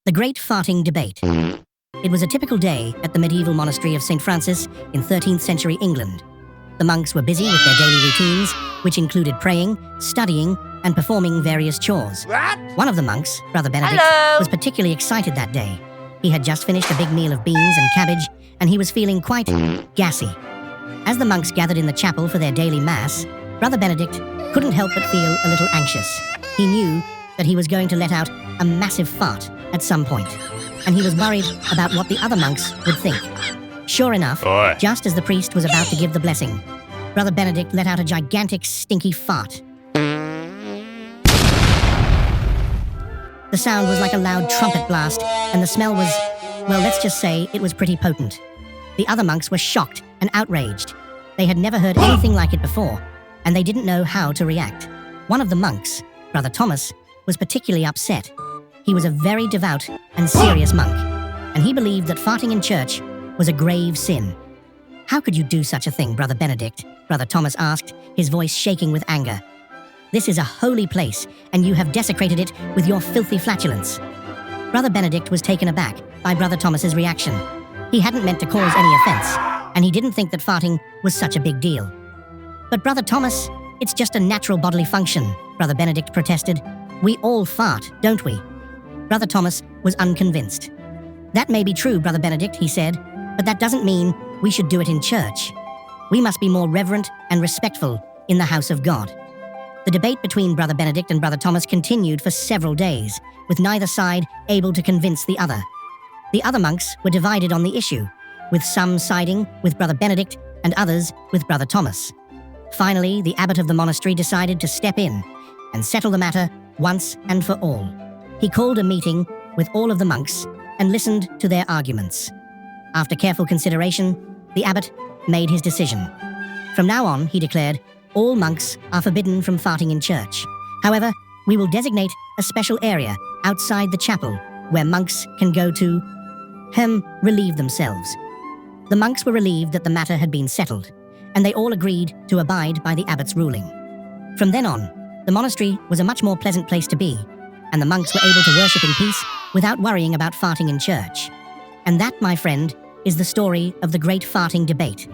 The Great Farting Debate. It was a typical day at the medieval monastery of St. Francis in 13th century England. The monks were busy with their daily routines, which included praying, studying, and performing various chores. One of the monks, Brother Benedict, was particularly excited that day. He had just finished a big meal of beans and cabbage, and he was feeling quite gassy. As the monks gathered in the chapel for their daily mass, Brother Benedict couldn't help but feel a little anxious. He knew that he was going to let out a massive fart at some point, and he was worried about what the other monks would think. Sure enough, just as the priest was about to give the blessing, Brother Benedict let out a gigantic stinky fart. The sound was like a loud trumpet blast, and the smell was, well, let's just say it was pretty potent. The other monks were shocked and outraged. They had never heard anything like it before, and they didn't know how to react. One of the monks, Brother Thomas, was particularly upset. He was a very devout and serious monk, and he believed that farting in church was a grave sin. "How could you do such a thing, Brother Benedict?" Brother Thomas asked, his voice shaking with anger. "This is a holy place, and you have desecrated it with your filthy flatulence." Brother Benedict was taken aback by Brother Thomas's reaction. He hadn't meant to cause any offense, and he didn't think that farting was such a big deal. "But Brother Thomas, it's just a natural bodily function," Brother Benedict protested. "We all fart, don't we?" Brother Thomas was unconvinced. "That may be true, Brother Benedict," he said, "but that doesn't mean we should do it in church. We must be more reverent and respectful in the house of God." The debate between Brother Benedict and Brother Thomas continued for several days, with neither side able to convince the other. The other monks were divided on the issue, with some siding with Brother Benedict and others with Brother Thomas. Finally, the abbot of the monastery decided to step in and settle the matter once and for all. He called a meeting with all of the monks and listened to their arguments. After careful consideration, the abbot made his decision. From now on, he declared, all monks are forbidden from farting in church. However, we will designate a special area outside the chapel where monks can go to relieve themselves. The monks were relieved that the matter had been settled, and they all agreed to abide by the abbot's ruling. From then on, the monastery was a much more pleasant place to be, and the monks were able to worship in peace without worrying about farting in church. And that, my friend, is the story of the Great Farting Debate.